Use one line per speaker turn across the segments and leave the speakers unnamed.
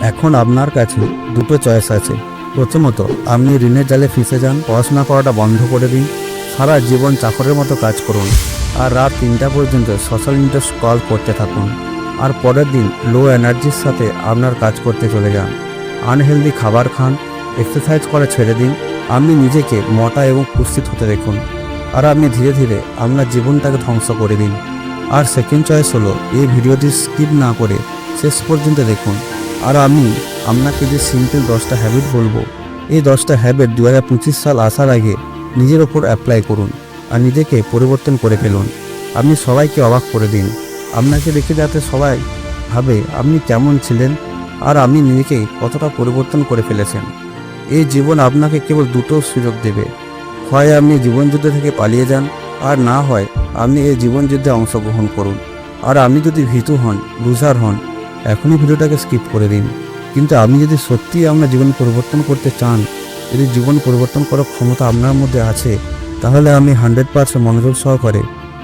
এখন আপনার কাছে দুটো চয়েস আছে। প্রথমত, আপনি ঋণের জালে ফেঁসে যান, পড়াশোনা করাটা বন্ধ করে দিন, সারা জীবন চাকরের মতো কাজ করুন, আর রাত 3টা পর্যন্ত সোশ্যাল মিডিয়া স্ক্রল করতে থাকুন, আর পরের দিন লো এনার্জির সাথে আপনার কাজ করতে চলে যান। আনহেলদি খাবার খান, এক্সারসাইজ করা ছেড়ে দিন, আপনি নিজেকে মোটা এবং কুৎসিত হতে দেখুন, আর আপনি ধীরে ধীরে আপনার জীবনটাকে ধ্বংস করে দিন। আর সেকেন্ড চয়েস হলো, এই ভিডিওটি স্কিপ না করে শেষ পর্যন্ত দেখুন, আর আমি আপনাকে যে সিম্পল 10টা হ্যাবিট বলবো, এই 10টা হ্যাবিট 2025 সাল আসার আগে নিজের ওপর অ্যাপ্লাই করুন আর নিজেকে পরিবর্তন করে ফেলুন। আপনি সবাইকে অবাক করে দিন, আপনাকে দেখে যাতে সবাই ভাবে আপনি কেমন ছিলেন আর আপনি নিজেকে কতটা পরিবর্তন করে ফেলেছেন। এই জীবন আপনাকে কেবল দুটো সুযোগ দেবে, হয় আপনি জীবনযুদ্ধ থেকে পালিয়ে যান, আর না হয় আপনি এই জীবনযুদ্ধে অংশগ্রহণ করুন। আর আপনি যদি ভীতু হন, লুজার হন, এখনই ভিডিওটাকে স্কিপ করে দিন। কিন্তু আপনি যদি সত্যিই আপনার জীবন পরিবর্তন করতে চান, যদি জীবন পরিবর্তন করার ক্ষমতা আপনার মধ্যে আছে, তাহলে আপনি 100% মনোযোগ সহকারে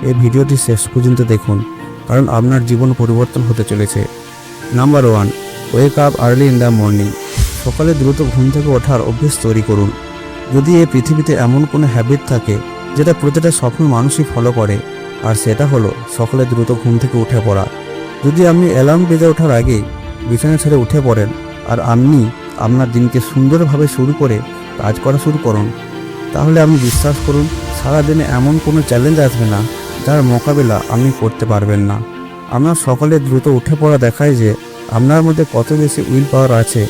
এই ভিডিওটি শেষ পর্যন্ত দেখুন, কারণ আপনার জীবন পরিবর্তন হতে চলেছে। Number 1, wake up early in the morning. সকালে দ্রুত ঘুম থেকে ওঠার অভ্যেস তৈরি করুন। যদি এই পৃথিবীতে এমন কোনো হ্যাবিট থাকে যেটা প্রতিটা সফল মানুষই ফলো করে, আর সেটা হলো সকালে দ্রুত ঘুম থেকে উঠে পড়া। যদি আপনি অ্যালার্ম বেজে ওঠার আগে বিছানা ছেড়ে উঠে পড়েন আর আপনি আপনার দিনকে সুন্দরভাবে শুরু করে কাজ করা শুরু করুন, তাহলে আপনি বিশ্বাস করুন, সারাদিনে এমন কোনো চ্যালেঞ্জ আসবে না যার মোকাবিলা আপনি করতে পারবেন না। আপনার সকালে দ্রুত উঠে পড়া দেখায় যে আপনার মধ্যে কত বেশি উইল পাওয়ার আছে,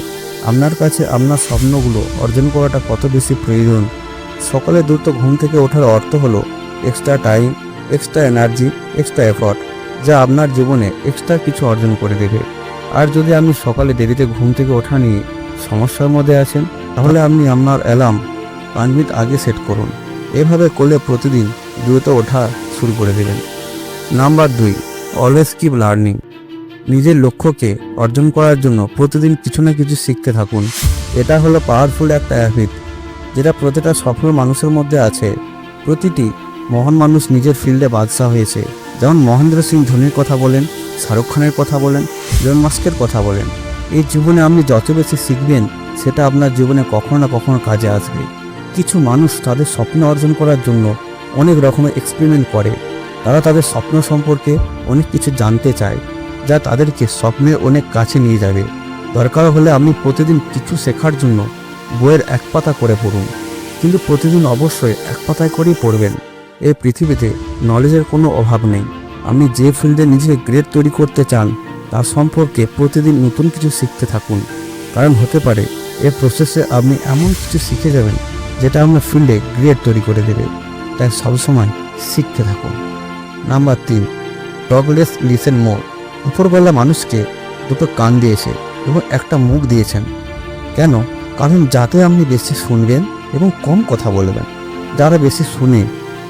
আপনার কাছে আপনার স্বপ্নগুলো অর্জন করাটা কত বেশি প্রয়োজন। সকালে দ্রুত ঘুম থেকে ওঠার অর্থ হলো extra time, extra energy, extra effort, যা আপনার জীবনে এক্সট্রা কিছু অর্জন করে দেবে। আর যদি আপনি সকালে দেরিতে ঘুম থেকে ওঠা নিয়ে সমস্যার মধ্যে আছেন, তাহলে আপনি আপনার অ্যালার্ম 5 মিনিট আগে সেট করুন। এভাবে করলে প্রতিদিন দ্রুত ওঠা শুরু করে দেবেন। Number 2, always keep learning. নিজের লক্ষ্যকে অর্জন করার জন্য প্রতিদিন কিছু না কিছু শিখতে থাকুন। এটা হলো পাওয়ারফুল একটা হ্যাবিট যেটা প্রতিটা সফল মানুষের মধ্যে আছে। প্রতিটি মহান মানুষ নিজের ফিল্ডে বাদশাহ হয়েছে, যেমন মহেন্দ্র সিং ধোনির কথা বলেন, শাহরুখ খানের কথা বলেন, ইলন মাস্কের কথা বলেন। এই জীবনে আপনি যত বেশি শিখবেন, সেটা আপনার জীবনে কখনো না কখনো কাজে আসবে। কিছু মানুষ তাদের স্বপ্ন অর্জন করার জন্য অনেক রকমের এক্সপেরিমেন্ট করে। তারা তাদের স্বপ্ন সম্পর্কে অনেক কিছু জানতে চায়, যা তাদেরকে স্বপ্নের অনেক কাছে নিয়ে যাবে। দরকার হলে আপনি প্রতিদিন কিছু শেখার জন্য বইয়ের 1 পাতা করে পড়ুন, কিন্তু প্রতিদিন অবশ্যই 1 পাতায় করেই পড়বেন। এই পৃথিবীতে নলেজের কোনো অভাব নেই। আপনি যে ফিল্ডে নিজেকে গ্রেড তৈরি করতে চান, তার সম্পর্কে প্রতিদিন নতুন কিছু শিখতে থাকুন, কারণ হতে পারে এই প্রসেসে আপনি এমন কিছু শিখে যাবেন যেটা আপনার ফিল্ডে গ্রেড তৈরি করে দেবে। তাই সবসময় শিখতে থাকুন। নাম্বার 3, টক লেস লিসেন মোর। উপরবেলা মানুষকে দুটো কান দিয়েছে এবং একটা মুখ দিয়েছেন। কেন? কারণ যাতে আপনি বেশি শুনবেন এবং কম কথা বলবেন। যারা বেশি শুনে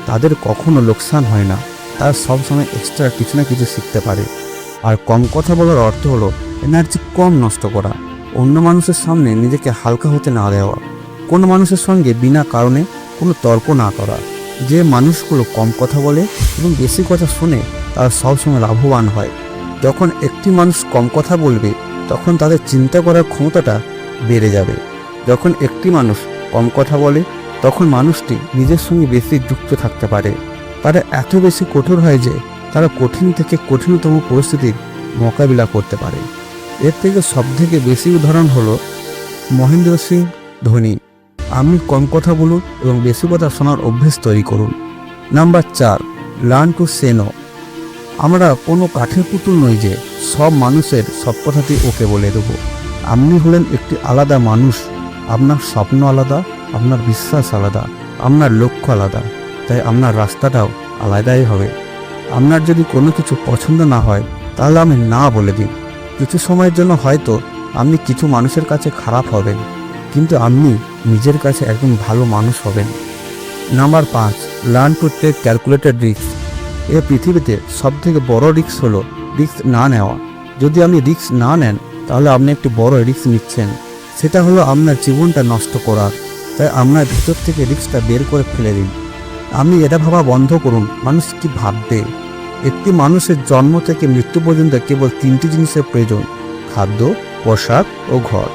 তাদের কখনো লোকসান হয় না, তারা সবসময় এক্সট্রা কিছু না কিছু শিখতে পারে। আর কম কথা বলার অর্থ হলো এনার্জি কম নষ্ট করা, অন্য মানুষের সামনে নিজেকে হালকা হতে না দেওয়া, কোনো মানুষের সঙ্গে বিনা কারণে কোনো তর্ক না করা। যে মানুষগুলো কম কথা বলে এবং বেশি কথা শুনে, তারা সবসময় লাভবান হয়। যখন একটি মানুষ কম কথা বলবে, তখন তাদের চিন্তা করার ক্ষমতাটা বেড়ে যাবে। যখন একটি মানুষ কম কথা বলে, তখন মানুষটি নিজের সঙ্গে বেশি যুক্ত থাকতে পারে। তারা এত বেশি কঠোর হয় যে তারা কঠিন থেকে কঠিনতম পরিস্থিতির মোকাবিলা করতে পারে। এর থেকে সবথেকে বেশি উদাহরণ হলো মহেন্দ্র সিং ধোনি। আপনি কম কথা বলুন এবং বেশি কথা শোনার অভ্যেস তৈরি করুন। Number 4, learn to say no. আমরা কোনো কাঠের পুতুল নই যে সব মানুষের সব কথাতেই ওকে বলে দেবো। আপনি হলেন একটি আলাদা মানুষ, আপনার স্বপ্ন আলাদা, আপনার বিশ্বাস আলাদা, আপনার লক্ষ্য আলাদা, তাই আপনার রাস্তাটাও আলাদাই হবে। আপনার যদি কোনো কিছু পছন্দ না হয়, তাহলে আপনি না বলে দিন। কিছু সময়ের জন্য হয়তো আপনি কিছু মানুষের কাছে খারাপ হবেন, কিন্তু আপনি নিজের কাছে একদম ভালো মানুষ হবেন। Number 5, learn to take calculated risk. এই পৃথিবীতে সবথেকে বড় রিস্ক হলো রিস্ক না নেওয়া। যদি আপনি রিস্ক না নেন, তাহলে আপনি একটি বড় রিস্ক নিচ্ছেন, সেটা হলো আপনার জীবনটা নষ্ট করার। তাই আপনার ভিতর থেকে রিস্কটা বের করে ফেলে দিন। আপনি এটা ভাবা বন্ধ করুন মানুষ কি ভাববে। একটি মানুষের জন্ম থেকে মৃত্যু পর্যন্ত কেবল 3টি জিনিসের প্রয়োজন: খাদ্য, পোশাক ও ঘর।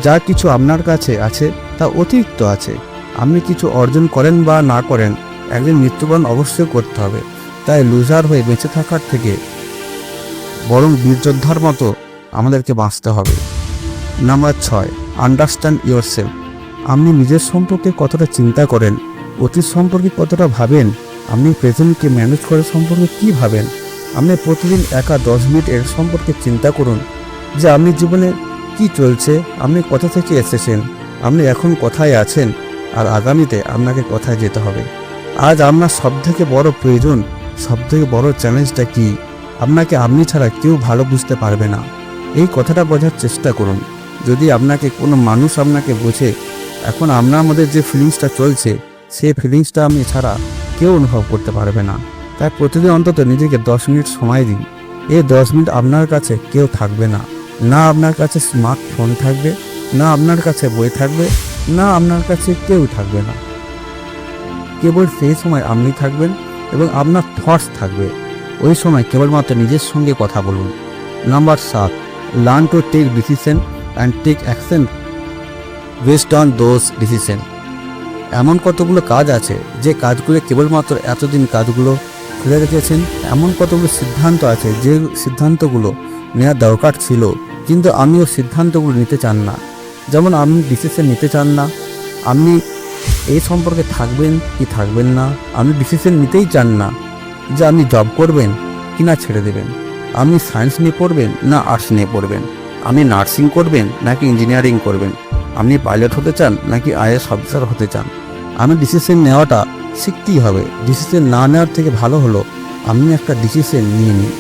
যা কিছু আপনার কাছে আছে তা অতিরিক্ত আছে। আপনি কিছু অর্জন করেন বা না করেন, একদিন মৃত্যুবরণ অবশ্যই করতে হবে। তাই লুজার হয়ে বেঁচে থাকার থেকে বরং বীরযোদ্ধার মতো আমাদেরকে বাঁচতে হবে। Number 6, understand yourself. আপনি নিজের সম্পর্কে কতটা চিন্তা করেন, অতীত সম্পর্কে কতটা ভাবেন, আপনি প্রেজেন্টকে ম্যানেজ করার সম্পর্কে কি ভাবেন। আপনি প্রতিদিন একা 10 মিনিট এর সম্পর্কে চিন্তা করুন যে আপনি জীবনে কি চলছে, আপনি কোথা থেকে এসেছেন, আপনি এখন কোথায় আছেন, আর আগামীতে আপনাকে কোথায় যেতে হবে। আজ আপনার সবথেকে বড় প্রয়োজন, সবথেকে বড় চ্যালেঞ্জটা কি, আপনাকে আপনি ছাড়া কেউ ভালো বুঝতে পারবে না। এই কথাটা বোঝার চেষ্টা করুন। যদি আপনাকে কোনো মানুষ আপনাকে বোঝে, এখন আপনার মধ্যে যে ফিলিংসটা চলছে, সেই ফিলিংসটা আপনি ছাড়া কেউ অনুভব করতে পারবে না। তাই প্রতিদিন অন্তত নিজেকে 10 মিনিট সময় দিন। এই 10 মিনিট আপনার কাছে কেউ থাকবে না, না আপনার কাছে স্মার্টফোন থাকবে, না আপনার কাছে বই থাকবে, না আপনার কাছে কেউ থাকবে না। কেবল সেই সময় আপনি থাকবেন এবং আপনার থটস থাকবে। ওই সময় কেবলমাত্র নিজের সঙ্গে কথা বলুন। Number 7, learn to take decision and take action based on those decision. এমন কতগুলো কাজ আছে যে কাজগুলো কেবলমাত্র এতদিন কাজগুলো ফেলে রেখেছেন। এমন কতগুলো সিদ্ধান্ত আছে যে সিদ্ধান্তগুলো নেওয়া দরকার ছিল, কিন্তু আমিও সিদ্ধান্তগুলো নিতে চান না। যেমন আপনি ডিসিশন নিতে চান না, আপনি এই সম্পর্কে থাকবেন কি থাকবেন না, আপনি ডিসিশন নিতেই চান না যে আপনি জব করবেন কি না ছেড়ে দেবেন, আপনি সায়েন্স নিয়ে পড়বেন না আর্টস নিয়ে পড়বেন, আপনি নার্সিং করবেন নাকি ইঞ্জিনিয়ারিং করবেন, আপনি পাইলট হতে চান নাকি আইএএস অফিসার হতে চান। আমি ডিসিশন নেওয়াটা শিখতেই হবে। ডিসিশন না নেওয়ার থেকে ভালো হলো আপনি একটা ডিসিশন নিয়ে নিন,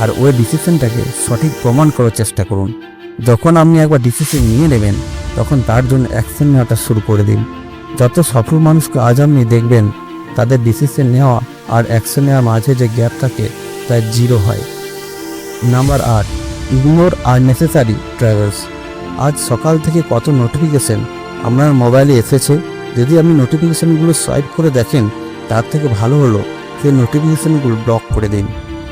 আর ওই ডিসিশনটাকে সঠিক প্রমাণ করার চেষ্টা করুন। যখন আপনি একবার ডিসিশন নিয়ে নেবেন, তখন তার জন্য অ্যাকশন নেওয়াটা শুরু করে দিন। যত সফল মানুষকে আজ আপনি দেখবেন, তাদের ডিসিশন নেওয়া আর অ্যাকশন নেওয়ার মাঝে যে গ্যাপ থাকে তা 0 হয়। Number 8, ignore unnecessary travels. আজ সকাল থেকে কত নোটিফিকেশন আপনার মোবাইলে এসেছে। যদি আপনি নোটিফিকেশানগুলো সোয়াইপ করে দেখেন, তার থেকে ভালো হলো সেই নোটিফিকেশানগুলো ব্লক করে দিন।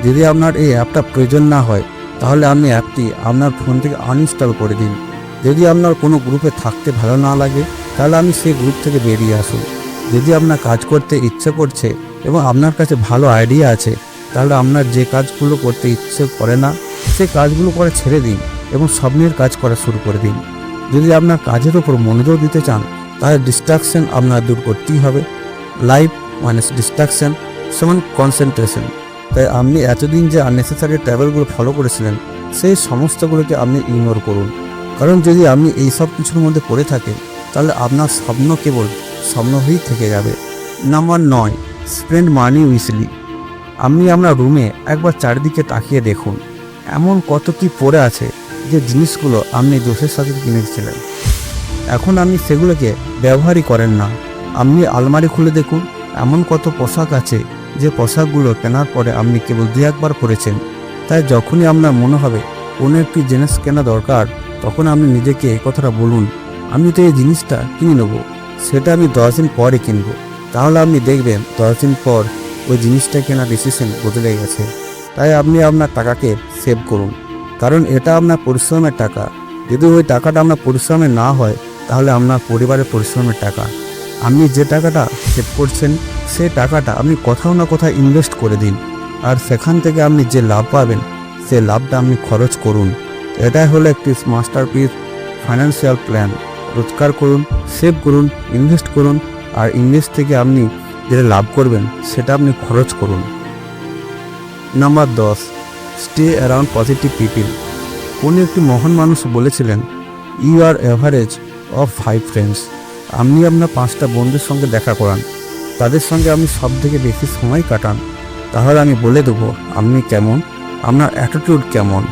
যদি আপনার এই অ্যাপটা প্রয়োজন না হয়, তাহলে আপনি অ্যাপটি আপনার ফোন থেকে আনইনস্টল করে দিন। যদি আপনার কোনো গ্রুপে থাকতে ভালো না লাগে, তাহলে আপনি সেই গ্রুপ থেকে বেরিয়ে আসুন। যদি আপনার কাজ করতে ইচ্ছে করছে এবং আপনার কাছে ভালো আইডিয়া আছে, তাহলে আপনার যে কাজগুলো করতে ইচ্ছে করে না, সেই কাজগুলো করে ছেড়ে দিন এবং স্বপ্নের কাজ করা শুরু করে দিন। যদি আপনার কাজের ওপর মনোযোগ দিতে চান, তাহলে ডিস্ট্রাকশন আপনার দূর করতেই হবে। লাইফ মাইনাস ডিস্ট্রাকশন সমান কনসেন্ট্রেশন। তাই আপনি এতদিন যে আননেসেসারি ট্রাভেলগুলো ফলো করেছিলেন, সেই সমস্তগুলোকে আপনি ইগনোর করুন। কারণ যদি আপনি এই সব কিছুর মধ্যে পড়ে থাকেন, তাহলে আপনার স্বপ্ন কেবল স্বপ্ন হয়েই থেকে যাবে। Number 9, spend money উইসলি। আপনি আপনার রুমে একবার চারিদিকে তাকিয়ে দেখুন, এমন কত কি পড়ে আছে যে জিনিসগুলো আপনি দোষের সাথে কিনেছিলেন, এখন আপনি সেগুলোকে ব্যবহারই করেন না। আপনি আলমারি খুলে দেখুন, এমন কত পোশাক আছে যে পোশাকগুলো কেনার পরে আপনি কেবল 2-1 বার পরেছেন। তাই যখনই আপনার মনে হবে কোনো একটি জিনিস কেনা দরকার, তখন আপনি নিজেকে এই কথাটা বলুন, আমি তো এই জিনিসটা কিনে নেব, সেটা আমি 10 দিন পরে কিনবো। তাহলে আপনি দেখবেন 10 দিন পর ওই জিনিসটা কেনার ডিসিশন বদলে গেছে। তাই আপনি আপনার টাকাকে সেভ করুন, কারণ এটা আপনার পরিশ্রমের টাকা। যদি ওই টাকাটা আপনার পরিশ্রমের না হয়, তাহলে আপনার পরিবারের পরিশ্রমের টাকা। আপনি যে টাকাটা সেভ করছেন, সেই টাকাটা আপনি কোথাও না কোথাও ইনভেস্ট করে দিন, আর সেখান থেকে আপনি যে লাভ পাবেন, সেই লাভটা আপনি খরচ করুন। এটাই হলো একটি মাস্টারপিস ফাইন্যান্সিয়াল প্ল্যান। রোজগার করুন, সেভ করুন, ইনভেস্ট করুন, আর ইনভেস্ট থেকে আপনি যেটা লাভ করবেন সেটা আপনি খরচ করুন। Number 10, stay around positive people. কোনো একটি মহান মানুষ বলেছিলেন, you are average of 5 friends. আপনি আপনার 5টা বন্ধুর সঙ্গে দেখা করান, তাদের সঙ্গে আপনি সব থেকে বেশি সময় কাটান। তাহলে আমি বলে দেবো আপনি কেমন, আপনার অ্যাটিটিউড কেমন,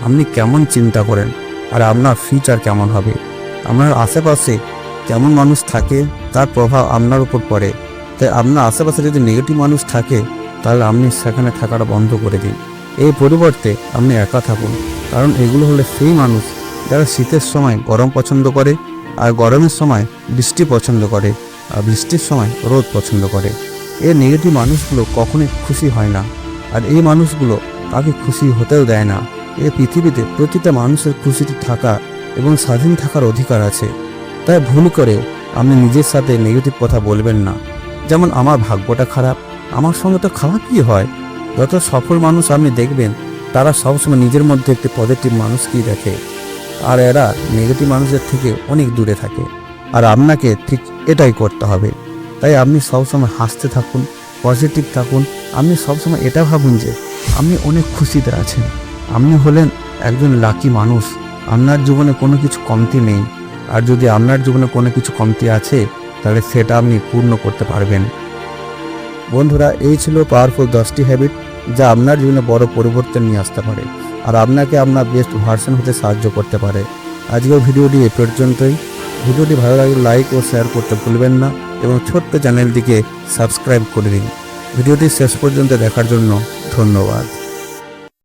আপনি কেমন চিন্তা করেন, আর আপনার ফিউচার কেমন হবে। আপনার আশেপাশে কেমন মানুষ থাকে তার প্রভাব আপনার উপর পড়ে। তাই আপনার আশেপাশে যদি নেগেটিভ মানুষ থাকে, তাহলে আপনি সেখানে থাকাটা বন্ধ করে দিন। এই পরিবর্তে আপনি একা থাকুন, কারণ এগুলো হলো সেই মানুষ যারা শীতের সময় গরম পছন্দ করে, আর গরমের সময় বৃষ্টি পছন্দ করে, আর বৃষ্টির সময় রোদ পছন্দ করে। এই নেগেটিভ মানুষগুলো কখনোই খুশি হয় না, আর এই মানুষগুলো কাউকে খুশি হতেও দেয় না। এই পৃথিবীতে প্রতিটা মানুষের খুশিতে থাকা এবং স্বাধীন থাকার অধিকার আছে। তাই ভুল করে আপনি নিজের সাথে নেগেটিভ কথা বলবেন না, যেমন আমার ভাগ্যটা খারাপ, আমার সঙ্গে তো খারাপই হয়। যত সফল মানুষ আপনি দেখবেন তারা সবসময় নিজের মধ্যে একটি পজিটিভ মানুষকেই দেখে, আর এরা নেগেটিভ মানুষের থেকে অনেক দূরে থাকে। আর আপনাকে ঠিক এটাই করতে হবে। তাই আপনি সবসময় হাসতে থাকুন, পজিটিভ থাকুন। আপনি সবসময় এটা ভাবুন যে আপনি অনেক খুশিতে আছেন, আপনি হলেন একজন লাকি মানুষ, আপনার জীবনে কোনো কিছু কমতি নেই। আর যদি আপনার জীবনে কোনো কিছু কমতি আছে তাহলে সেটা আপনি পূর্ণ করতে পারবেন। বন্ধুরা, এই ছিল পাওয়ারফুল 10টি হ্যাবিট যা আপনার জীবনে বড় পরিবর্তন নিয়ে আসতে পারে আর আপনাকে আপনার বেস্ট ভার্সন হতে সাহায্য করতে পারে। আজকের ভিডিওটি এ পর্যন্তই। ভিডিওটি ভালো লাগলে লাইক ও শেয়ার করতে ভুলবেন না এবং ছোট্ট চ্যানেলটিকে সাবস্ক্রাইব করে দিন। ভিডিওটি শেষ পর্যন্ত দেখার জন্য ধন্যবাদ।